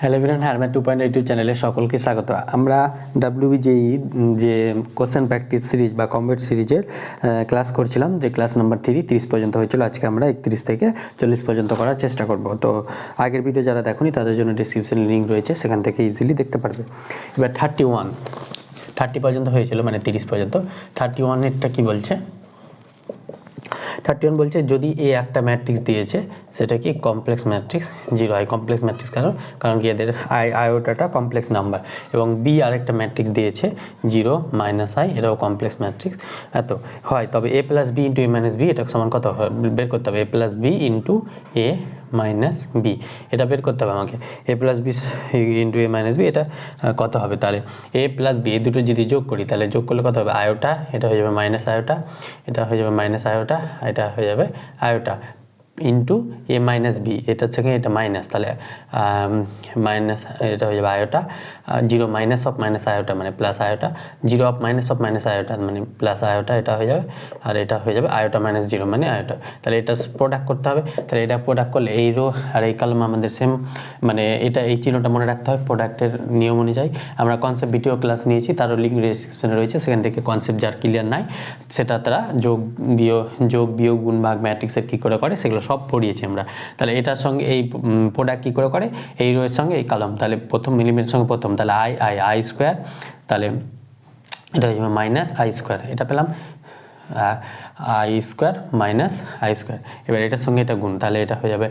Hello everyone, হারম্যাট 2.8 চ্যানেলে সকলকে স্বাগত। আমরা WBJE যে কোশ্চেন প্র্যাকটিস সিরিজ বা কমবেট সিরিজের ক্লাস করছিলাম, যে ক্লাস নাম্বার 3 30 পর্যন্ত হয়েছিল। আজকে আমরা 31 থেকে 40 পর্যন্ত করার চেষ্টা করব। তো আগের ভিডিও যারা দেখোনি তাদের জন্য ডিসক্রিপশনে লিঙ্ক রয়েছে, সেখান থেকে ইজিলি দেখতে পারবে। এবার 30 পর্যন্ত হয়েছিল, মানে 30 পর্যন্ত। 31-এরটা কী বলছে? 31 বলছে যদি এ একটা ম্যাট্রিক্স দিয়েছে, সেটা কি কমপ্লেক্স ম্যাট্রিক্স 0 হয়। কমপ্লেক্স ম্যাট্রিক্স কারণ কি এদের আয়োটাটা কমপ্লেক্স নাম্বার, এবং বি আরেকটা ম্যাট্রিক্স দিয়েছে 0 - i, এটাও কমপ্লেক্স ম্যাট্রিক্স এত হয়, তবে a plus B into a minus B এটা সমান কত বের করতে হবে? a plus B into A minus B, এটা বের করতে হবে আমাকে। a plus B into A minus B এটা কত হবে? তাহলে a প্লাস বি এই দুটো যদি যোগ করি, তাহলে যোগ করলে কত হবে? আয়োটা, এটা হয়ে যাবে মাইনাস আয়োটা, এটা হয়ে যাবে মাইনাস আয়োটা, এটা হয়ে যাবে iota, into A minus B, এটা হচ্ছে এটা মাইনাস, তাহলে মাইনাস, এটা হয়ে যাবে iota, 0 minus of minus iota মানে plus iota, 0 of minus of minus iota মানে প্লাস আয়োটা, এটা হয়ে যাবে, আর এটা হয়ে যাবে আয়োটা মাইনাস 0 মানে আয়োটা। তাহলে এটা প্রোডাক্ট করতে হবে। তাহলে এটা প্রোডাক্ট করলে এই রো আর এই কলাম আমাদের সেম, মানে এটা এই চিহ্নটা মনে রাখতে হবে প্রোডাক্টের নিয়ম অনুযায়ী। আমরা কনসেপ্ট ভিডিও ক্লাস নিয়েছি, তারও লিঙ্ক ডিসক্রিপশনে রয়েছে, সেখান থেকে কনসেপ্ট যার ক্লিয়ার নাই সেটা তারা যোগ বিয়োগ গুণ ভাগ ম্যাট্রিক্সের কী করে করে সেগুলো সব পড়িয়েছি আমরা। তাহলে এটার সঙ্গে এই প্রোডাক্ট কী করে করে, এই রোয়ের সঙ্গে এই কলাম, তাহলে প্রথম এলিমেন্টের সঙ্গে প্রথম, তাহলে আই স্কোয়ার, তাহলে এটা হয়ে যাবে মাইনাস আই স্কোয়ার, এটা পেলাম I square minus I square. এবার এটার সঙ্গে এটা গুণ, তাহলে এটা হয়ে যাবে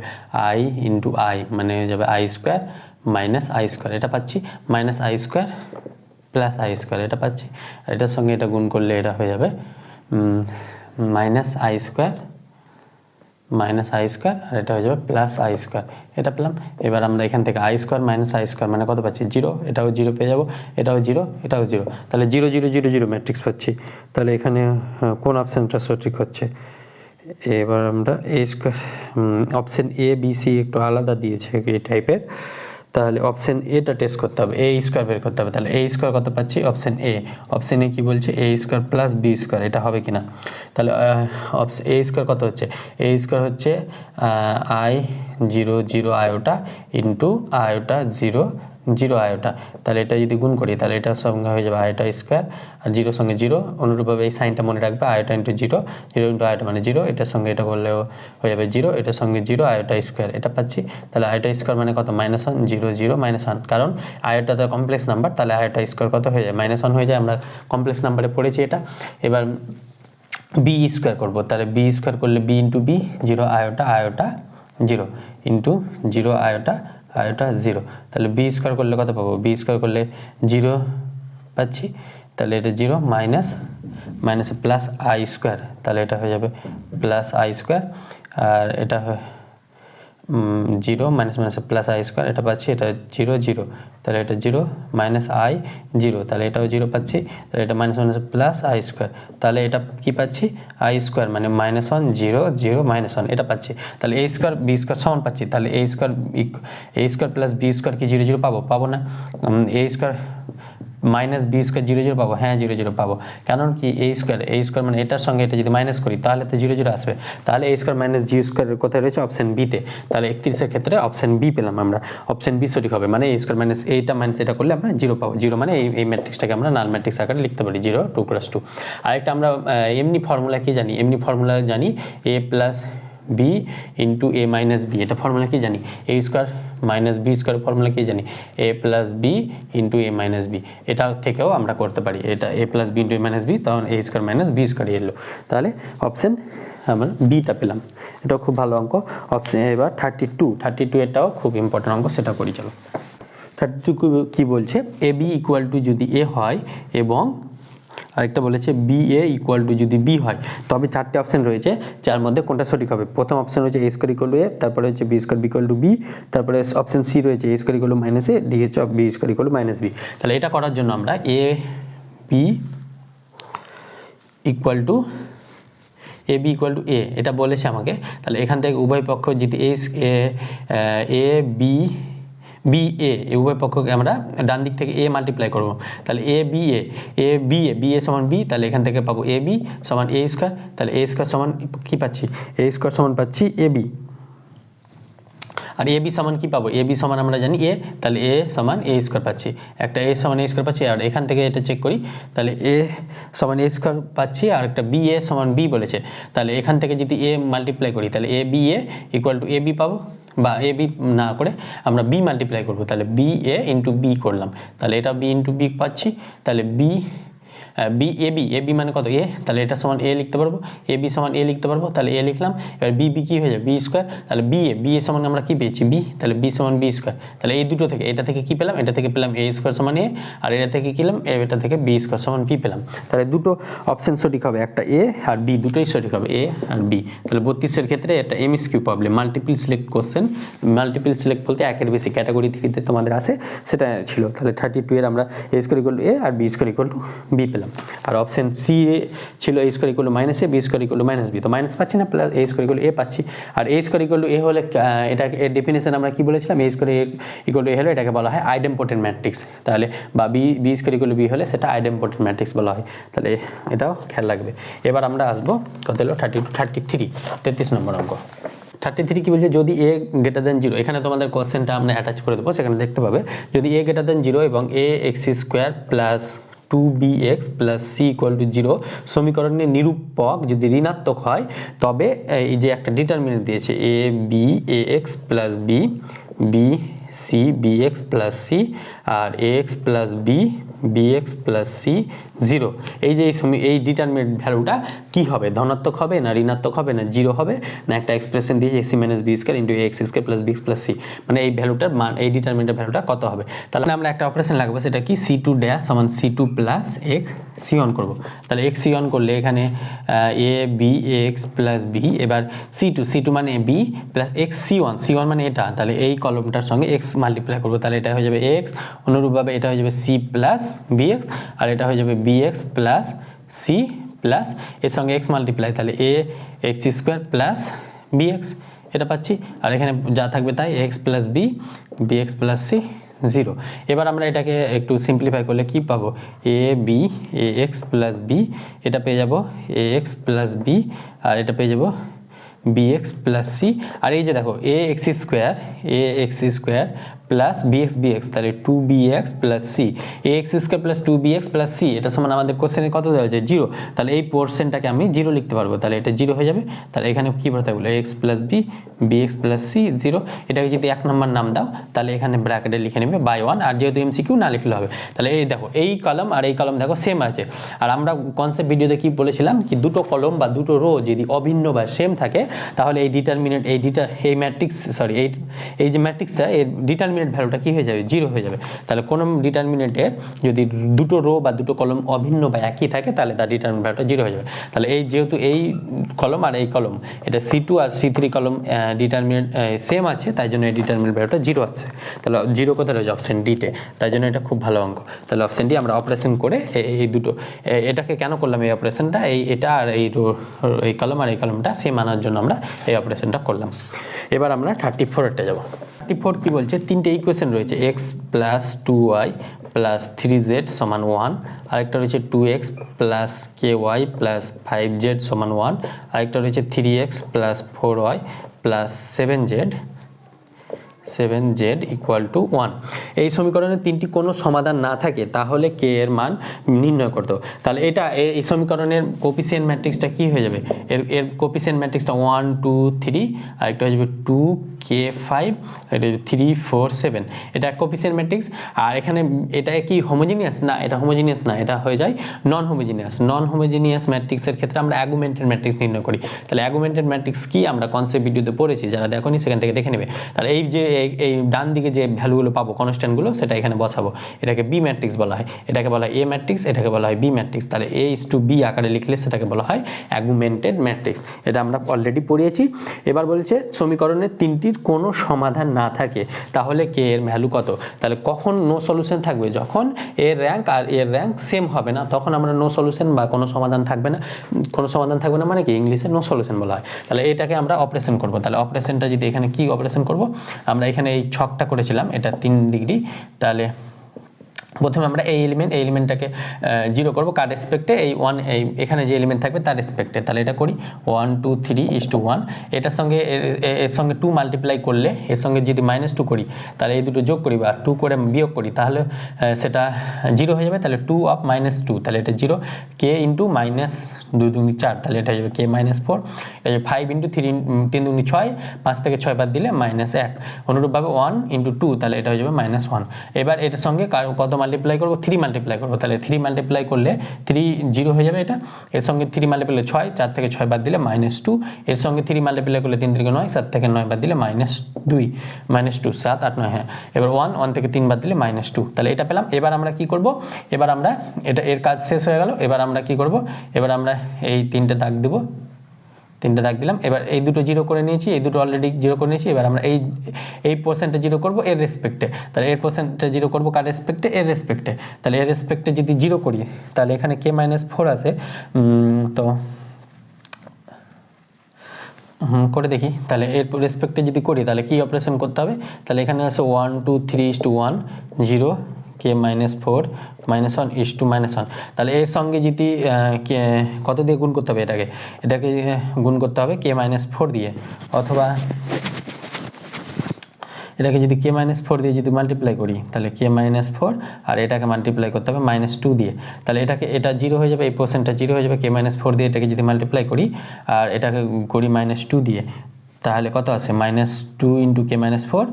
আই ইন্টু আই, মানে হয়ে যাবে I square minus I square, এটা পাচ্ছি minus I square plus I square, এটা পাচ্ছি। এটার সঙ্গে এটা গুণ করলে এটা হয়ে যাবে minus I square minus I square, আর এটা হয়ে যাবে প্লাস আই স্কোয়ার, এটা পেলাম। এবার আমরা এখান থেকে I square minus I square মানে কত পাচ্ছি? 0, এটাও 0 পেয়ে যাবো, এটাও 0, এটাও 0, তাহলে 0 0 0 0 ম্যাট্রিক্স পাচ্ছি। তাহলে এখানে কোন অপশানটা সঠিক হচ্ছে? এবার আমরা A square, option A B C একটু আলাদা দিয়েছে এই টাইপের, তাহলে অপশান এটা টেস্ট করতে হবে, এ স্কোয়ার বের করতে হবে। তাহলে এ স্কোয়ার কত পাচ্ছি? অপশান এ কী বলছে? এ স্কোয়ার প্লাস বি স্কোয়ার, এটা হবে কি না? তাহলে এ স্কোয়ার কত হচ্ছে? এ স্কোয়ার হচ্ছে I 0 0 iota into iota 0 0 iota, তাহলে এটা যদি গুণ করি তাহলে এটার সঙ্গে হয়ে যাবে আয়োটা স্কোয়ার, আর 0 সঙ্গে 0, অনুরূপভাবে এই সাইনটা মনে রাখবে, আয়োটা ইন্টু 0 0 ইন্টু আয়োটা মানে 0, এটার সঙ্গে এটা করলেও হয়ে যাবে 0, এটার সঙ্গে 0 আয়োটা স্কোয়ার, এটা পাচ্ছি। তাহলে আয়োটা স্কোয়ার মানে কত? -1 0 0 -1, কারণ আয়োটা তো কমপ্লেক্স নাম্বার, তাহলে আয়োটা স্কোয়ার কত হয়ে যায়? -1 হয়ে যায়। আমরা কমপ্লেক্স নাম্বারে পড়েছি এটা। এবার বি স্কোয়ার করবো, তাহলে বি স্কোয়ার করলে B into B, 0 iota 0 into 0 iota 0, তাহলে বি স্কোয়ার করলে কত পাবো? বি স্কোয়ার করলে 0 পাচ্ছি, তাহলে এটা 0 মাইনাস প্লাস আই স্কোয়ার, তাহলে এটা হয়ে যাবে প্লাস আই স্কোয়ার, আর এটা 0 মাইনাস প্লাস আই স্কোয়ার, এটা পাচ্ছি, এটা 0 0, তাহলে এটা 0 মাইনাস আই 0, তাহলে এটাও 0 পাচ্ছি, তাহলে এটা মাইনাস প্লাস আই স্কোয়ার, তাহলে এটা কি পাচ্ছি? আই স্কোয়ার মানে -1 0 0 -1, এটা পাচ্ছি। তাহলে এ স্কোয়ার বি স্কোয়ার সমান পাচ্ছি, তাহলে এ স্কোয়ার প্লাস বি স্কোয়ার কি 0 0 পাবো না? এ স্কোয়ার মাইনাস বি স্কোয়ার 0 0 পাবো, হ্যাঁ 0 0 পাবো, কারণ কি এ স্কোয়ার মানে এটার সঙ্গে এটা যদি মাইনাস করি তাহলে তো 0 0 আসবে, তাহলে এ স্কোয়ার মাইনাস জি স্কোয়ারের কোথায় রয়েছে? অপশান বিতে। তাহলে 31-এর ক্ষেত্রে অপশান বি পেলাম আমরা, অপশান বি সঠিক হবে, মানে এ স্কোয়ার মাইনাস এইটা মাইনাস এটা করলে আমরা 0 পাবো। 0 মানে এই ম্যাট্রিক্সটাকে আমরা নাল ম্যাট্রিক্স আকারে লিখতে পারি, 0 2 + 2। আরেকটা আমরা এমনি ফর্মুলা কি জানি? এমনি ফর্মুলা জানি A plus B into A minus B, এটা ফর্মুলা কি জানি? A square minus B square formula কি জানি? A plus B into A minus B, এটা থেকেও আমরা করতে পারি। এটা A plus B into A minus B, তখন A square minus B square এলো, তাহলে অপশান আমরা বিটা পেলাম। এটাও খুব ভালো অঙ্ক। অপশান এবার 32 এটাও খুব ইম্পর্টেন্ট অঙ্ক, সেটা করি চলো। 32 কি বলছে? এ বি ইকুয়াল টু যদি এ হয়, এবং আরেকটা বলেছে বি এ ইকুয়াল টু যদি বি হয়, তবে 4টে অপশান রয়েছে, যার মধ্যে কোনটা সঠিক হবে? প্রথম অপশান রয়েছে A square equal to A, তারপরে হচ্ছে B square equal to B, তারপরে অপশান সি রয়েছে A square equal to minus A, D হচ্ছে B square equal to minus B. তাহলে এটা করার জন্য আমরা এ বি ইকুয়াল টু এটা বলেছে আমাকে, তাহলে এখান থেকে উভয় পক্ষ যদি এ বি এ উভয় পক্ষকে আমরা ডান দিক থেকে এ মাল্টিপ্লাই করবো, তাহলে বি এ সমান বি, তাহলে এখান থেকে পাবো এ বি সমান এ স্কোয়ার, তাহলে এ স্কোয়ার সমান কী পাচ্ছি? এ স্কোয়ার সমান পাচ্ছি A B, R A B সমান কি পাবো, এ বি সমান আমরা জানি এ, তাহলে এ সমান এ স্কোয়ার পাচ্ছি, একটা এ সমান এ স্কোয়ার পাচ্ছি। আর এখান থেকে এটা চেক করি, তাহলে এ সমান এ স্কোয়ার পাচ্ছি, আর একটা বি এ সমান বি বলেছে, তাহলে এখান থেকে যদি এ মাল্টিপ্লাই করি তাহলে A B A equal to A B পাবো, বা এ বি না করে আমরা বি মাল্টিপ্লাই করবো, তাহলে বি এ ইন্টু বি করলাম, তাহলে এটা বি ইন্টু বি পাচ্ছি, তাহলে বি এ বি মানে কত এ, তাহলে এটা সমান এ লিখতে পারবো, এ বি সমান এ লিখতে পারবো, তাহলে এ লিখলাম। এবার বি কী হয়ে যাবে বি স্কোয়ার, তাহলে বি এ সমান আমরা কি পেয়েছি বি, তাহলে বি সমান বি স্কোয়ার, তাহলে এই দুটো থেকে এটা থেকে কি পেলাম, এটা থেকে পেলাম এ স্কোয়ার সমান এ, আর এটা থেকে কি পেলাম এটা থেকে বি স্কোয়ার সমান বি পেলাম। তাহলে দুটো অপশন সঠিক হবে, একটা এ আর বি দুটোই সঠিক হবে, এ আর বি। তাহলে 32-এর ক্ষেত্রে এটা MSQ problem, multiple select question, multiple select বলতে একের বেশি ক্যাটাগরি থেকে তোমাদের আসে সেটা ছিল। তাহলে 32-এর আমরা A square equal to A আর B square equal to B পেলাম। আর অপশন সি ছিল A square equal to minus A, B square equal to minus B, তো মাইনাস পাচ্ছি না, plus A square equal to A পাচ্ছি। আর A square equal to A হলে এটা এর ডেফিনেশন আমরা কি বলেছিলাম, A square equal to A হলে এটাকে বলা হয় আইডেম্পোটেন্ট ম্যাট্রিক্স, তাহলে বা B square equal to B হলে সেটা আইডেম্পোটেন্ট ম্যাট্রিক্স বলা হয়, তাহলে এটাও খেয়াল রাখবে। এবার আমরা আসবো কত হলো 33 নম্বর অঙ্ক। 33 কি বলছে, যদি এ গ্রেটার দেন 0, এখানে তোমাদের কোশ্চেনটা আমরা অ্যাটাচ করে দেবো, সেখানে দেখতে পাবে যদি এ গ্রেটার দেন 0 এবং A X square plus 2bx plus C equal to 0 সমীকরণের নিরূপক যদি ঋণাত্মক হয়, তবে এই যে একটা ডিটারমিনেন্ট দিয়েছে A B A X plus B, B C B X plus C, আর A X plus B B X plus C 0, এই যে এই ডিটারমিনেন্ট ভ্যালুটা কী হবে, ধনাত্মক হবে না ঋণাত্মক হবে না 0 হবে, না একটা এক্সপ্রেশন দিয়েছে X minus B square into X square plus B X plus C, মানে এই ভ্যালুটার মান, এই ডিটারমিনেন্টের ভ্যালুটা কত হবে। তাহলে আমরা একটা অপারেশন লাগবে, সেটা কি C2 ড্যাশ সমান C2 plus X C on করবো। তাহলে এক্স সি অন করলে এখানে A B A X plus B, এবার C2 মানে B plus X C one মানে এটা, তাহলে এই কলমটার সঙ্গে এক্স মাল্টিপ্লাই করবো, তাহলে এটা হয়ে যাবে এক্স, অনুরূপভাবে এটা হয়ে যাবে সি প্লাস বি এক্স, আর এটা হয়ে যাবে B X plus C plus এর সঙ্গে এক্স মাল্টিপ্লাই, তাহলে A X square plus B X এটা পাচ্ছি, আর এখানে যা থাকবে তাই X plus B B X plus C 0। এবার আমরা এটাকে একটু সিম্পলিফাই করলে কি পাবো, A B A X plus B, এটা পেয়ে যাব এ এক্স প্লাস বি, আর এটা পেয়ে যাব বি এক্স প্লাস সি, আর এই যে দেখো A X square plus B X, তাহলে 2bx plus C, A X square plus 2bx plus C, এটা সমান আমাদের কোশ্চেনে কত দেওয়া হয়েছে 0, তাহলে এই পোর্শনটাকে আমি 0 লিখতে পারবো, তাহলে এটা 0 হয়ে যাবে। তাহলে এখানে কী বলতে হবে, X plus B X plus C 0, এটাকে যদি 1 নম্বর নাম দাও তাহলে এখানে ব্র্যাকেটে লিখে নেবে বাই 1, আর যেহেতু এমসিকিউ না লিখলে হবে। তাহলে এই দেখো এই কলম আর এই কলম দেখো সেম আছে, আর আমরা কনসেপ্ট ভিডিওতে কি বলেছিলাম কি দুটো কলম বা দুটো রো যদি অভিন্ন বা সেম থাকে তাহলে এই ডিটারমিনেন্ট এই ম্যাট্রিক্স সরি এই যে ম্যাট্রিক্সটা এর ডিটারমিনেন্ট ভ্যালুটা কি হয়ে যাবে 0 হয়ে যাবে। তাহলে কোনো ডিটারমিনেন্টে যদি দুটো রো বা দুটো কলম অভিন্ন বা একই থাকে তাহলে তার ডিটারমিনেন্ট ভ্যালুটা 0 হয়ে যাবে। তাহলে এই যেহেতু এই কলম আর এই কলম এটা C2 আর C3 কলম ডিটারমিনেন্ট সেম আছে, তাই জন্য এই ডিটারমিনেন্ট ভ্যালুটা 0 আছে। তাহলে 0 কোথায় রয়েছে অপশন ডিতে, তাই জন্য এটা খুব ভালো অঙ্ক। তাহলে অপশন ডি আমরা অপারেশন করে এই দুটো, এটাকে কেন করলাম এই অপারেশনটা, এটা আর এই কলম আর এই কলমটা সেম আনার জন্য আমরা এই অপারেশনটা করলাম। এবার আমরা 34টা যাব। 34 কি বলছে, তিনটে ইকুয়েশন রয়েছে x plus 2y plus 3z সমান 1, আরেকটা রয়েছে 2x plus ky plus 5z সমান 1, আরেকটা রয়েছে 3x plus 4y plus 7z equal to 1। এই সমীকরণের তিনটি কোনো সমাধান না থাকে তাহলে কে এর মান নির্ণয় করতে হবে। তাহলে এটা এই সমীকরণের কোপিসিয়েন্ট ম্যাট্রিক্সটা কি হয়ে যাবে, এর কোপিসিয়েন্ট ম্যাট্রিক্সটা 1 2 3, আর একটা হয়ে যাবে 2 k5, এটা 3 4 7, এটা কোপিসিয়েন্ট ম্যাট্রিক্স। আর এখানে এটা কি হোমোজিনিয়াস না, এটা হোমোজিনিয়াস না, এটা হয়ে যায় নন হোমোজিনিয়াস ম্যাট্রিক্সের ক্ষেত্রে আমরা অ্যাগুমেন্টেড ম্যাট্রিক্স নির্ণয় করি। তাহলে অ্যাগুমেন্টেড ম্যাট্রিক্স কি আমরা কনসেপ্ট ভিডিওতে পড়েছি, যারা দেখোনি সেখান থেকে দেখে নেবে। তাহলে এই যে এই ডান দিকে যে ভ্যালুগুলো পাবো কনস্ট্যান্টগুলো সেটা এখানে বসাবো, এটাকে বি ম্যাট্রিক্স বলা হয়, এটাকে বলা হয় এ ম্যাট্রিক্স, এটাকে বলা হয় বি ম্যাট্রিক্স। তাহলে A/B আকারে লিখলে সেটাকে বলা হয় অ্যাগুমেন্টেড ম্যাট্রিক্স, এটা আমরা অলরেডি পড়িয়েছি। এবার বলেছে সমীকরণের তিনটির কোনো সমাধান না থাকে তাহলে কে এর ভ্যালু কত। তাহলে কখন নো সলিউশন থাকবে, যখন এর র্যাঙ্ক আর এর র্যাঙ্ক সেম হবে না তখন আমরা নো সলিউশন বা কোনো সমাধান থাকবে না, মানে কি ইংলিশে নো সলিউশন বলা হয়। তাহলে এটাকে আমরা অপারেশন করব। তাহলে অপারেশনটা যদি এখানে কি অপারেশন করব, আমরা এখানে এই ছকটা করেছিলাম এটা 3 ডিগ্রি, তাহলে প্রথমে আমরা এই এলিমেন্টটাকে জিরো করবো কার রেসপেক্টে, এই ওয়ান এখানে যে এলিমেন্ট থাকবে তার রেসপেক্টে। তাহলে এটা করি 1 2 3 1, এটার সঙ্গে এর সঙ্গে 2 মাল্টিপ্লাই করলে, এর সঙ্গে যদি -2 করি তাহলে এই দুটো যোগ করি বা 2 করে বিয়োগ করি তাহলে সেটা 0 হয়ে যাবে। তাহলে 2 অফ -2, তাহলে এটা 0, k ইন্টু -2 দুগুণে 4, তাহলে এটা হয়ে যাবে k -4। এই 5 ইন্টু 3 দুগুণে 6, 5 থেকে 6 বাদ দিলে -1। অনুরূপভাবে 1 ইন্টু 2, তাহলে এটা হয়ে যাবে -1। এবার এটার সঙ্গে কত মাল্টিপ্লাই করবো, 3 মাল্টিপ্লাই করবো, তাহলে 3 মাল্টিপ্লাই করলে 3 0 হয়ে যাবে এটা। এর সঙ্গে 3 মাল্টিপ্লাই 6, 4 থেকে 6 বাদ দিলে -2। এর সঙ্গে 3 মাল্টিপ্লাই করলে 3 3 9, 7 থেকে 9 বাদ দিলে -2, 7 8 9, হ্যাঁ। এবার 1 থেকে 3 বাদ দিলে -2, তাহলে এটা পেলাম। এবার আমরা কি করব, এবার আমরা এটা এর কাজ শেষ হয়ে গেল। এবার আমরা কি করব, এবার আমরা এই 3টে দাগ দেবো, 3টে দাগ দিলাম। এবার এই দুটো জিরো করে নিয়েছি, এই দুটো অলরেডি জিরো করে নিয়েছি। এবার আমরা এই পোর্শনটা জিরো করব এর রেসপেক্টে, তাহলে এর পোর্শনটা জিরো করব কার রেসপেক্টে, এর রেসপেক্টে। তাহলে এর রেসপেক্টে যদি জিরো করি তাহলে এখানে k -4 আসে, তো করে দেখি। তাহলে এর রেসপেক্টে যদি করি তাহলে কি অপারেশন করতে হবে, তাহলে এখানে আছে 1 2 3:1 0 k -4 -1 1, তাহলে এর সঙ্গে যদি কত দিয়ে গুণ করতে হবে, এটাকে গুণ করতে হবে k -4 দিয়ে, অথবা এটাকে যদি k -4 দিয়ে যদি মাল্টিপ্লাই করি তাহলে k -4, আর এটাকে মাল্টিপ্লাই করতে হবে -2 দিয়ে। তাহলে এটা 0 হয়ে যাবে, এই পোর্শনটা 0 হয়ে যাবে। k -4 দিয়ে এটাকে যদি মাল্টিপ্লাই করি আর এটাকে করি -2 দিয়ে, তাহলে কত আছে, -2 ইন্টু k -4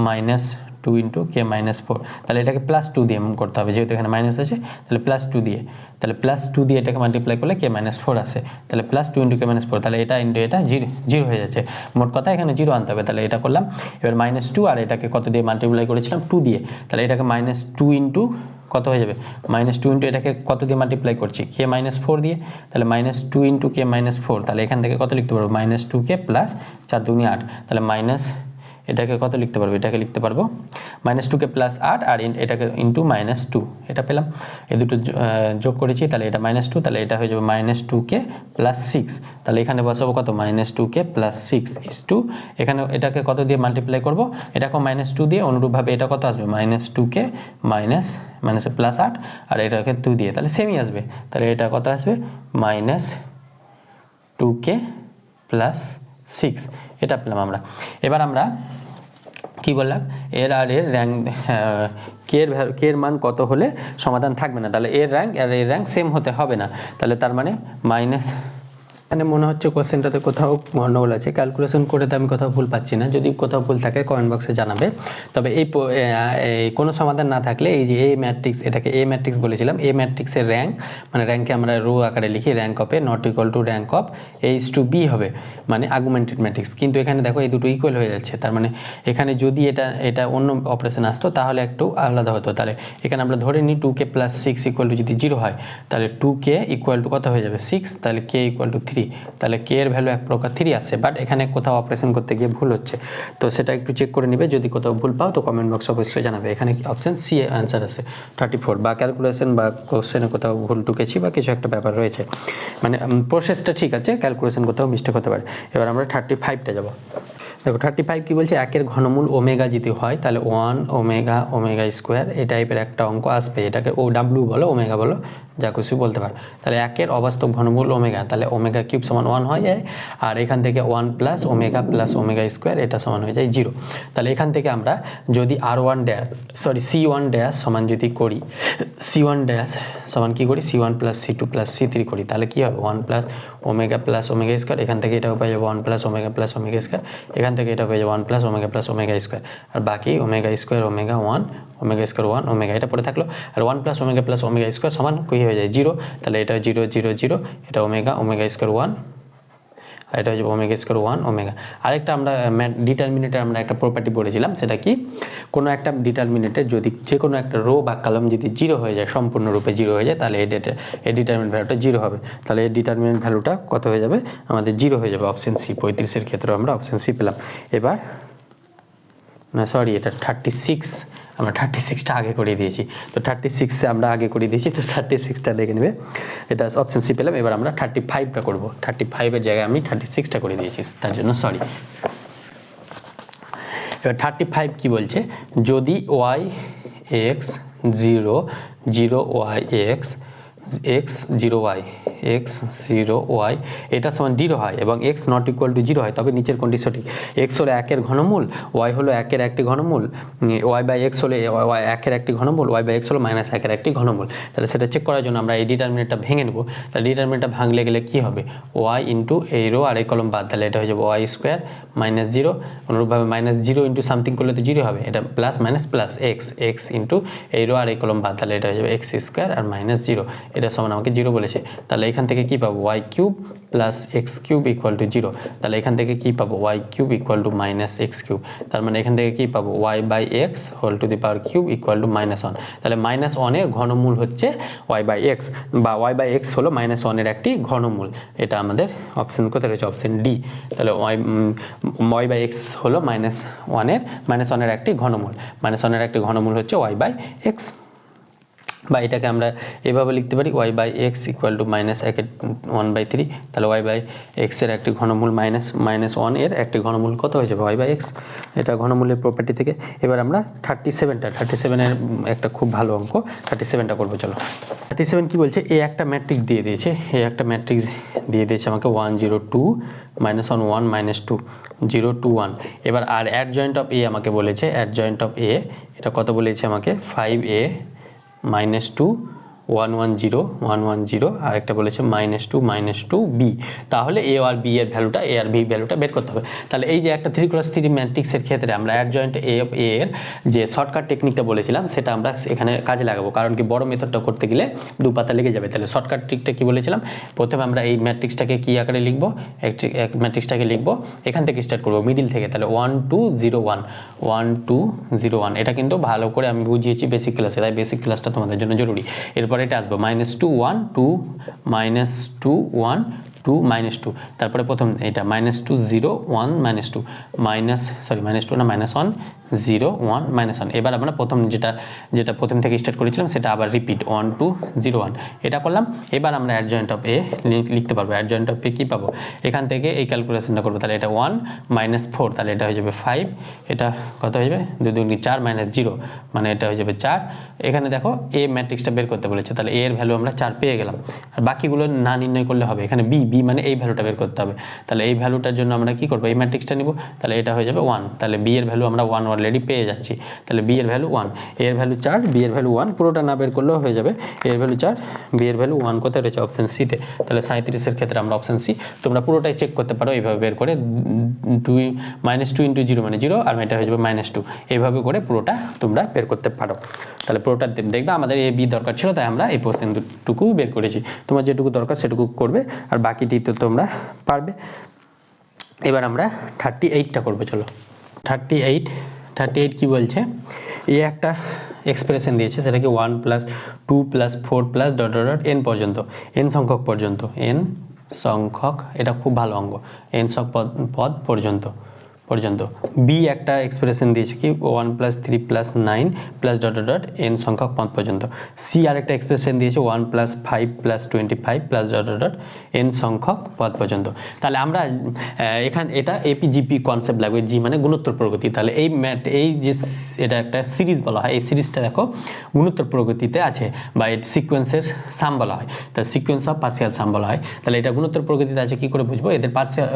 -2 ইন্টু k -4, তাহলে এটাকে +2 দিয়ে করতে হবে, যেহেতু এখানে মাইনাস আছে, তাহলে +2 দিয়ে, তাহলে +2 দিয়ে এটাকে মাল্টিপ্লাই করলে k -4 আসে, তাহলে +2 ইন্টু k -4, তাহলে এটা ইন্টু এটা 0 হয়ে যাচ্ছে। মোট কথা এখানে 0 আনতে হবে, তাহলে এটা করলাম। এবার -2 আর এটাকে কত দিয়ে মাল্টিপ্লাই করেছিলাম, 2 দিয়ে, তাহলে এটাকে -2 ইন্টু কত হয়ে যাবে, -2 ইন্টু এটাকে কত দিয়ে মাল্টিপ্লাই করছি, k -4 দিয়ে, তাহলে -2 ইন্টু k -4, তাহলে এখান থেকে কত লিখতে পারবো, -2k + 4 2 8, তাহলে এটাকে কত লিখতে পারবো, এটাকে লিখতে পারবো -2k + 8 আর এটাকে ইন্টু -2, এটা পেলাম। এই দুটো যোগ করেছি, তাহলে এটা -2, তাহলে এটা হয়ে যাবে -2k + 6, তাহলে এখানে বসাবো কত, -2k + 6 = এখানে এটাকে কত দিয়ে মাল্টিপ্লাই করব, এটাকে -2 দিয়ে, অনুরূপভাবে এটা কত আসবে, -2k +8 আর এটাকে 2 দিয়ে, তাহলে সেমই আসবে। তাহলে এটা কত আসবে, -2k + 6, এটা পেলাম আমরা। এবার আমরা কি বললাম, এর র্যাঙ্ক কে এর মান কত হলে সমাধান থাকবে না, তাহলে এর র্যাঙ্ক আর এর র্যাঙ্ক সেম হতে হবে না, তাহলে তার মানে এখানে মনে হচ্ছে কোশ্চেনটাতে কোথাও গন্ডগোল আছে, ক্যালকুলেশন করে তো আমি কোথাও ভুল পাচ্ছি না। যদি কোথাও ভুল থাকে কমেন্ট বক্সে জানাবে। তবে এই কোনো সমাধান না থাকলে এই যে এ ম্যাট্রিক্স, এটাকে এ ম্যাট্রিক্স বলেছিলাম, এ ম্যাট্রিক্সের র্যাঙ্ক, মানে র্যাঙ্কে আমরা রো আকারে লিখি, rank of A not equal to rank of a/b হবে, মানে আর্গুমেন্টেড ম্যাট্রিক্স। কিন্তু এখানে দেখো এই দুটো ইকুয়াল হয়ে যাচ্ছে, তার মানে এখানে যদি এটা অন্য অপারেশন আসতো তাহলে একটু আলাদা হতো। তাহলে এখানে আমরা ধরে নিই 2k + 6 = যদি 0 হয়, তাহলে 2k = কত হয়ে যাবে, 6, তাহলে k = 3, তাহলে k এর ভ্যালু এক প্রকার 3 আসে, বাট এখানে কোথাও অপারেশন করতে গিয়ে ভুল হচ্ছে, তো সেটা একটু চেক করে নিবে। যদি কোথাও ভুল পাও তো কমেন্ট বক্সে অবশ্যই জানাবে। এখানে অপশন সি অ্যান্সার আছে 34, বা ক্যালকুলেশন বা কোশ্চেনে কোথাও ভুল টুকেছি বা কিছু একটা ব্যাপার রয়েছে, মানে প্রসেসটা ঠিক আছে, ক্যালকুলেশন কোথাও মিস্টেক হতে পারে। এবার আমরা 35টা যাব। দেখো 35 কি বলছে, একের ঘনমূল ওমেগা যদি হয় তাহলে 1 ওমেগা এই টাইপের একটা অঙ্ক আসবে, এটাকে OW বলো, ওমেগা বলো, যা খুশি বলতে পারো। তাহলে একের অবাস্তব ঘনমূল ওমেগা, তাহলে ওমেগা³ সমান 1 হয়ে যায়, আর এখান থেকে 1 + ওমেগা + ওমেগা² এটা সমান হয়ে যায় 0। তাহলে এখান থেকে আমরা যদি C1 সমান যদি করি, C1 সমান কি করি, C1 + C2 + C3 করি, তাহলে কি হবে, 1 + ওমেগা + ওমেগা², এখান থেকে এটাও পেয়ে যাবে 1 + ওমেগা + ওমেগা², এখান থেকে এটা পেয়ে যাবে 1 + ওমেগা + ওমেগা², আর বাকি ওমেগা², ওমেগা 1, ওমেগা² 1 ওমেগা, এটা পড়ে থাকলো। আর 1 + ওমেগা + ওমেগা² সমান কি হয়ে যায় 0, তাহলে এটা 0 0 0, এটা ওমেগা² 1, আর এটা হচ্ছে ওমেগা² 1 ওমেগা। আরেকটা আমরা ডিটারমিনেটে আমরা একটা প্রপার্টি পড়েছিলাম, সেটা কি, কোনো একটা ডিটারমিনেটে যদি যে কোনো একটা রো বা কলাম যদি 0 হয়ে যায়, সম্পূর্ণরূপে 0 হয়ে যায়, তাহলে এই ডিটারমিনেন্ট ভ্যালুটা 0 হবে। তাহলে এই ডিটারমিনেন্ট ভ্যালুটা কত হয়ে যাবে, আমাদের 0 হয়ে যাবে। অপশন সি, 35-এর ক্ষেত্রে আমরা অপশন সি পেলাম। এবার না সরি, এটা 36, আমরা 36টা আগে করে দিয়েছি, তো 36 আমরা আগে করে দিয়েছি, তো 36টা দেখে নেবে, এটা অপশন সি পেলাম। এবার আমরা 35টা করব, 35-এর জায়গায় আমি 36টা করে দিয়েছি, তার জন্য সরি। এবার 35 কি বলছে, যদি y X 0 0 Y X X 0 Y X 0 Y এটা সমান 0 হয় এবং এক্স নট ইকুয়াল টু 0 হয়, তবে নিচের কোনটি সঠিক? এক্স হলো 1-এর ঘনমূল, ওয়াই হলো 1-এর একটি ঘনমূল, ওয়াই বাই এক্স হলো 1-এর একটি ঘনমূল, ওয়াই বাই এক্স হলো -1-এর একটি ঘনমূল। তাহলে সেটা চেক করার জন্য আমরা এই ডিটারমিনেন্টটা ভেঙে নেব। তাহলে ডিটারমিনেন্টটা ভাঙলে গেলে কি হবে? ওয়াই ইন্টু এই রো আর এই কলম বাদ, তাহলে এটা হয়ে যাবে ওয়াই স্কোয়ার -0, অনুরূপভাবে -0 ইন্টু সামথিং করলে তো 0 হবে, এটা plus minus plus x x into এই রো আর এই কলম বাদ, তাহলে এটা হয়ে যাবে এক্স স্কোয়ার আর -0, এটা সমান আমাকে 0 বলেছে। তাহলে এখান থেকে কি পাবো? Y cube plus X cube equal to 0। তাহলে এখান থেকে কি পাবো? Y cube equal to -x cube. তার মানে এখান থেকে কি পাবো? Y by X whole to the power cube equal to -1। তাহলে -1-এর ঘনমূল হচ্ছে ওয়াই বাই এক্স, বা ওয়াই বাই এক্স হলো -1-এর একটি ঘনমূল। এটা আমাদের অপশন কোথায় রয়েছে? Option D. তাহলে ওয়াই বাই এক্স হলো -1-এর একটি ঘনমূল, -1-এর একটি ঘনমূল হচ্ছে ওয়াই বাই এক্স। বা এটাকে আমরা এভাবে লিখতে পারি Y by X equal to -1/3। তাহলে ওয়াই বাই এক্সের একটি ঘনমূল -1-এর একটি ঘনমূল কত হয়ে যাবে? Y by X. এটা ঘনমূলের প্রপার্টি থেকে। এবার আমরা 37-এর একটা খুব ভালো অঙ্ক 37টা করবো। চলো 37 কি বলছে? এ একটা ম্যাট্রিক্স দিয়ে দিয়েছে, আমাকে 1 0 2 -1 1 -2 0 2 1। এবার আর অ্যাড জয়েন্ট অফ এ আমাকে বলেছে, এটা কত বলেছে আমাকে? 5a -2 1 1 0 1 1 0, আর একটা বলেছে -2 b। তাহলে এ আর বি এর ভ্যালুটা, এ আর বি ভ্যালুটা বের করতে হবে। তাহলে এই যে একটা 3x3 ম্যাট্রিক্সের ক্ষেত্রে আমরা অ্যাডজয়েন্ট এ অফ এ এর যে শর্টকাট টেকনিকটা বলেছিলাম সেটা আমরা এখানে কাজে লাগাবো, কারণ কি বড় মেথডটা করতে গেলে 2 পাতা লেগে যাবে। তাহলে শর্টকাট ট্রিকটা কি বলেছিলাম? প্রথমে আমরা এই ম্যাট্রিক্সটাকে কি আকারে লিখবো? ম্যাট্রিক্সটাকে লিখবো এখান থেকে স্টার্ট করবো, মিডিল থেকে। তাহলে 1 2 0 1 1 2 0 1। এটা কিন্তু ভালো করে আমি বুঝিয়েছি বেসিক ক্লাসে, তাই বেসিক ক্লাসটা তোমাদের জন্য জরুরি। এরপর এটা আসবো -2 1 2 -2 1 2 -2। তারপরে প্রথম এটা -2 0 1 -2 -2 না -1 0 1 -1। এবার আমরা প্রথম যেটা প্রথম থেকে স্টার্ট করেছিলাম সেটা আবার রিপিট 1 2 0 1 এটা করলাম। এবার আমরা অ্যাডজয়েন্ট অফ এ লিখতে পারবো। অ্যাডজয়েন্ট অফ এ কি পাবো? এখান থেকে এই ক্যালকুলেশনটা করবো। তাহলে এটা 1 -4, তাহলে এটা হয়ে যাবে 5। এটা কত হয়ে যাবে? 2 2 4 -0, মানে এটা হয়ে যাবে 4। এখানে দেখো এ ম্যাট্রিক্সটা বের করতে বলেছে, তাহলে এ এর ভ্যালু আমরা 4 পেয়ে গেলাম। আর বাকিগুলো না নির্ণয় করলে হবে, এখানে বি মানে এই ভ্যালুটা বের করতে হবে। তাহলে এই ভ্যালুটার জন্য আমরা কি করবো? এই ম্যাট্রিক্সটা নিব। তাহলে এটা হয়ে যাবে 1। তাহলে বি এর ভ্যালু আমরা 1 অলরেডি পেয়ে যাচ্ছি। তাহলে বি এর ভ্যালু 1, এ এর ভ্যালু 4, বি এর ভ্যালু 1। পুরোটা না বের করলেও হয়ে যাবে। এ এর ভ্যালু 4, বি এর ভ্যালু 1 কোথায় রয়েছে? অপশন সিতে। তাহলে 37-এর ক্ষেত্রে আমরা অপশন সি। তোমরা পুরোটাই চেক করতে পারো এইভাবে বের করে, 2 -2 × 0 মানে 0, আর এটা হয়ে যাবে -2। এইভাবে করে পুরোটা তোমরা বের করতে পারো। তাহলে পুরোটা দেখবে আমাদের এ বি দরকার ছিল, তাই আমরা এই কোশ্চেনটুকু বের করেছি। তোমার যেটুকু দরকার সেটুকু করবে, আর বাকিটি তো তোমরা পারবে। এবার আমরা 38টা করবো। চলো 38 কি বলছে? এ একটা এক্সপ্রেশন দিয়েছে, সেটাকে 1 + 2 + 4 + ... n পর্যন্ত, n সংখ্যক পর্যন্ত, এটা খুব ভালো অঙ্ক, n পদ পর্যন্ত। বি একটা এক্সপ্রেশন দিয়েছে কি 1 + 3 + 9 + ... n সংখ্যক পদ পর্যন্ত। সি আরেকটা এক্সপ্রেশন দিয়েছে 1 + 5 + 25 + ... n সংখ্যক পদ পর্যন্ত। তাহলে আমরা এটা এপিজিপি কনসেপ্ট লাগবে, জি মানে গুণোত্তর প্রগতি। তাহলে এই যে এটা একটা সিরিজ বলা হয়, এই সিরিজটা দেখো গুণোত্তর প্রগতিতে আছে, বা এর সিকোয়েন্সের সাম বলা হয়, তাহলে সিকোয়েন্স অফ পার্সিয়াল সাম বলা হয়। তাহলে এটা গুণোত্তর প্রগতিতে আছে, কি করে বুঝবো? এদের পার্সিয়াল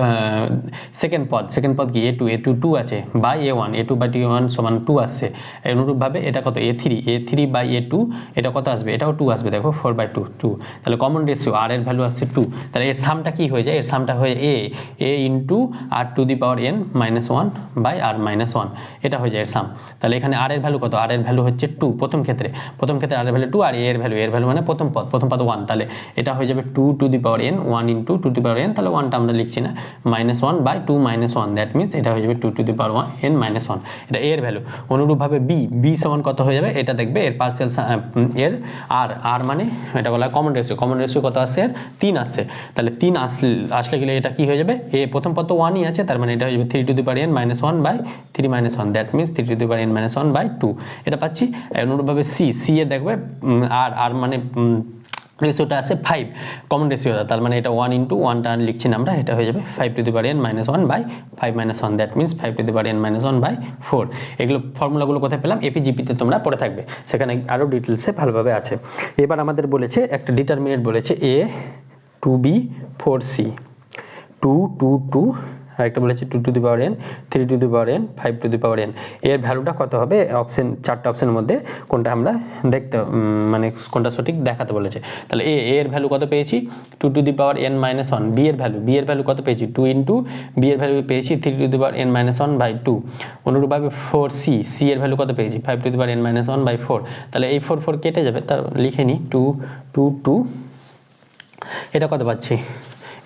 সেকেন্ড পদ কি a2 2 আছে, বা a1 a2/a1 = 2 আসছে। অনুরূপভাবে এটা কত? a3/a2 এটা কত আসবে? এটাও 2 আসবে, দেখো 4/2 2। তাহলে কমন রেশিও আর এর ভ্যালু আসছে 2। তাহলে এর সামটা কি হয়ে যায়? এর সামটা হয়ে a × r⁴n - 1/r - 1, এটা হয়ে যায় এর সাম। তাহলে এখানে আর এর ভ্যালু কত? আর এর ভ্যালু হচ্ছে 2 প্রথম ক্ষেত্রে আর এর ভ্যালু 2, আর এর ভ্যালু মানে প্রথম পদ 1। তাহলে এটা হয়ে যাবে 2⁴n 1 × 2⁴n, তাহলে 1টা আমরা লিখছি না, -1/2 - 1, দ্যাট মিনস এটা হয়ে যাবে 2⁴n - 1, এটা এর ভ্যালু। অনুরূপভাবে বি সমান কত হয়ে যাবে? এটা দেখবে এর পার্সিয়াল এর আর মানে এটা বলা হয় কমন রেশিও কত আসছে? এর 3 আসছে। তাহলে 3 আসলে গেলে এটা কি হয়ে যাবে? পথম পদ তো 1ই আছে, তার মানে এটা হয়ে যাবে 3⁴n - 1/3 - 1, দ্যাট মিনস 3⁴n - 1/2, এটা পাচ্ছি। অনুরূপভাবে সি এর দেখবে আর মানে রেশিওটা আছে 5 কমন রেশিওটা, তার মানে এটা 1 ইন্টু 1টা লিখছি না আমরা, এটা হয়ে যাবে 5 to the power n minus 1 by 5 minus 1, that means 5 to the power n minus 1 by 4। এগুলো ফর্মুলাগুলো কোথায় পেলাম? এপিজিপিতে তোমরা পড়ে থাকবে, সেখানে আরও ডিটেলসে ভালোভাবে আছে। এবার আমাদের বলেছে একটা ডিটারমিনেন্ট বলেছে a 2b 4c 2 2 2, আর একটা বলেছে 2 to the power n 3 to the power n 5 to the power n। এর ভ্যালুটা কত হবে? অপশন, চারটা অপশনের মধ্যে কোনটা আমরা দেখতে মানে কোনটা সঠিক দেখাতে বলেছে। তাহলে a এর ভ্যালু কত পেয়েছি? 2 to the power n minus 1। b এর ভ্যালু কত পেয়েছি? 2 ইন্টু b এর ভ্যালু পেয়েছি 3 to the power n minus 1 by 2। অনুরূপভাবে 4c এর ভ্যালু কত পেয়েছি? 5 to the power n minus 1 by 4। তাহলে এই 4 4 কেটে যাবে, তার লিখে নিই 2 2 2। এটা কত পাচ্ছি?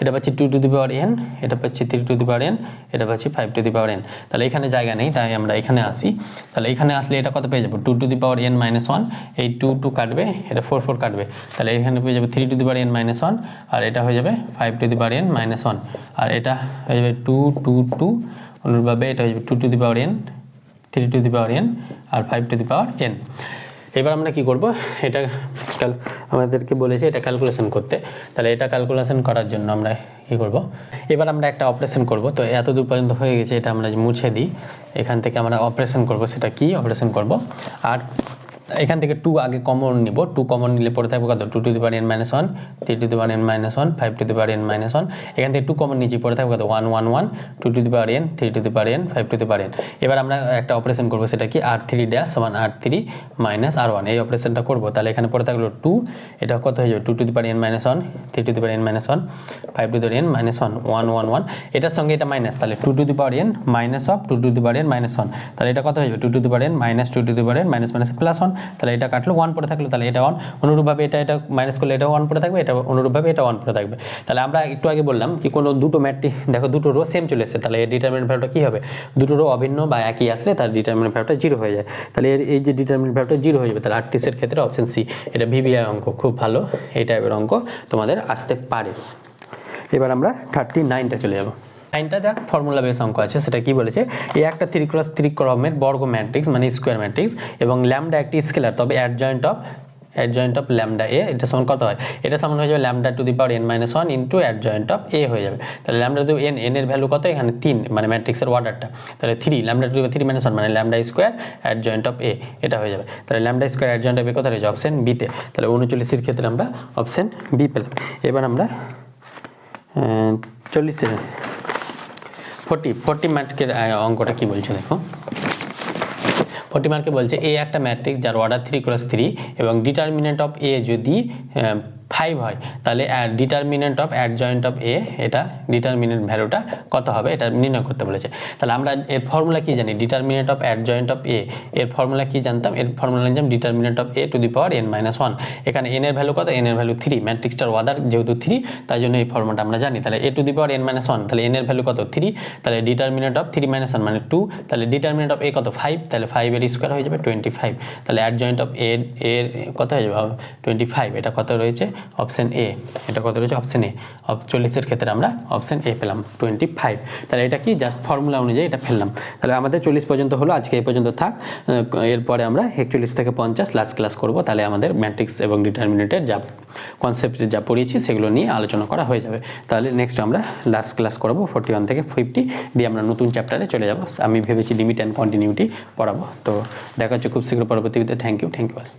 এটা পাচ্ছি 2 টু দি পাওয়ার n, এটা পাচ্ছি 3 টু দি পাওয়ার n, এটা পাচ্ছি 5 টু দি পাওয়ার n। তাহলে এখানে জায়গা নেই, তাই আমরা এখানে আসি। তাহলে এখানে আসলে এটা কত পেয়ে যাবো? 2 to the power n minus 1, এই 2 2 কাটবে, এটা 4 4 কাটবে, তাহলে এখানে পেয়ে যাবে 3 to the power n minus 1, আর এটা হয়ে যাবে 5 to the power n minus 1, আর এটা হয়ে যাবে 2 2 2। অনুরূপভাবে এটা হয়ে যাবে 2 to the power n, 3 to the power n, আর 5 টু দি পাওয়ার n। এবার আমরা কি করব? এটা আমাদেরকে বলেছে এটা ক্যালকুলেশন করতে, তাহলে এটা ক্যালকুলেশন করার জন্য আমরা কি করব? এবার আমরা একটা অপারেশন করব। তো এত দূর পর্যন্ত হয়ে গেছে, এটা আমরা মুছে দিই। এখান থেকে আমরা অপারেশন করব, সেটা কি অপারেশন করব? আর এখান থেকে 2 আগে কমন নিব, 2 কমন নিলে পড়ে থাকবে কত? 2 to the power n minus 1, 3 to the power n minus 1, 5 to the power n minus 1। এখান থেকে 2 কমন নিচে পড়ে থাকবে কত? 1 1 1, 2 to the power n, 3 to the power n, 5 to the power n। এবার আমরা একটা অপারেশন করব, সেটা কি? r3 ড্যাশ সমান r3 মাইনাস r1, এই অপারেশনটা করব। তাহলে এখানে পড়ে থাকলো 2, এটা কত হয়ে যাবে? 2 to the power n minus 1, 3 to the power n minus 1, 5 to the power n minus 1, 1 1 1। এটার সঙ্গে এটা মাইনাস, তাহলে 2 to the power n minus of 2 to the power n minus 1, তাহলে এটা কত হয়ে যাবে? 2 to the power n minus 2 to the power n minus minus plus 1, তাহলে এটা কাটলো 1 পড়ে থাকলো, তাহলে এটা 1। অনুরূপভাবে এটা মাইনাস করলে এটা 1 পড়ে থাকবে, এটা অনুরূপভাবে এটা 1 পড়ে থাকবে। তাহলে আমরা একটু আগে বললাম কি কোনো দুটো ম্যাট্রিক্স, দেখো দুটো রো সেম চলে এসেছে, তাহলে এর ডিটারমিনেন্ট ভ্যালুটা কি হবে? দুটো রো অভিন্ন বা একই আসলে তার ডিটারমিনেন্ট ভ্যালুটা 0 হয়ে যায়। তাহলে এই যে ডিটারমিনেন্ট ভ্যালুটা 0 হয়ে যাবে, তাহলে 38 এর ক্ষেত্রে অপশন সি, এটা ভিভিআই অঙ্ক, খুব ভালো এই টাইপের অঙ্ক তোমাদের আসতে পারে। এবার আমরা 39টা চলে যাব। 9টা দেখ ফর্মুলা বেস অঙ্ক আছে, সেটা কি বলেছে? এই একটা 3x3 ক্রমের বর্গ ম্যাট্রিক্স মানে স্কোয়ার ম্যাট্রিক্স, এবং ল্যামডা একটি স্কেলার, তবে অ্যাডজয়েন্ট অফ ল্যামডা এ, এটা সমান কত হয়? এটা সমান হয়ে যাবে lambda to the power n minus 1 into adjoint of A হয়ে যাবে। তাহলে ল্যামডা টু n এর ভ্যালু কত? এখানে 3, মানে ম্যাট্রিক্সের অর্ডারটা, তাহলে 3 lambda to the power 3 minus 1 মানে lambda square adjoint of A, এটা হয়ে যাবে। তাহলে ল্যামডা স্কোয়ার অ্যাডজয়েন্ট অফ এ কোথায় রয়েছে? অপশন বিতে। তাহলে 39 এর ক্ষেত্রে আমরা অপশন বি পেলাম। এবার আমরা 40 মার্কের অঙ্কটা কি বলছে দেখো। 40 মার্কে বলছে এ একটা ম্যাট্রিক্স যার অর্ডার 3x3 এবং ডিটারমিনেন্ট অফ এ যদি 5 হয়, তাহলে determinant of adjoint of A, এটা ডিটারমিনেন্ট ভ্যালুটা কত হবে এটা নির্ণয় করতে বলেছে। তাহলে আমরা এর ফর্মুলা কি জানি? ডিটারমিনেন্ট অফ অ্যাডজয়েন্ট অফ এ এর ফর্মুলা কি জানতাম? এর ফর্মুলা জানতাম determinant of A to the power n minus 1। এখানে n এর ভ্যালু কত? n এর ভ্যালু 3, ম্যাট্রিক্সটার অর্ডার যেহেতু 3 তাই জন্য এই ফর্মুলাটা আমরা জানি। তাহলে A to the power n minus 1, তাহলে n এর ভ্যালু কত? 3, তাহলে ডিটারমিনেন্ট অফ 3 মাইনাস 1 মানে 2, তাহলে ডিটারমিনেন্ট অফ এ কত? 5, তাহলে 5 এর স্কোয়ার হয়ে যাবে 25, তাহলে অ্যাডজয়েন্ট অফ এ এর কত হয়ে যাবে? 25, এটা কত রয়েছে? অপশন এ, এটা কত রয়েছে? Option A. 40 এর ক্ষেত্রে আমরা অপশন এ পেলাম 25। তাহলে এটা কি? জাস্ট ফর্মুলা অনুযায়ী এটা ফেললাম। তাহলে আমাদের 40 পর্যন্ত হলো, আজকে এই পর্যন্ত থাক। এরপরে আমরা 41 থেকে 50 লাস্ট ক্লাস করব, তাহলে আমাদের ম্যাট্রিক্স এবং ডিটারমিনেন্টের যা কনসেপ্ট যা পড়িয়েছি সেগুলো নিয়ে আলোচনা করা হয়ে যাবে। তাহলে নেক্সট আমরা লাস্ট ক্লাস করবো 41 থেকে 50, দিয়ে আমরা নতুন চ্যাপ্টারে চলে যাব। আমি ভেবেছি লিমিট অ্যান্ড কন্টিনিউটি পড়াবো। তো দেখা হচ্ছে খুব শীঘ্র পরবর্তী ভিডিওতে। Thank you all.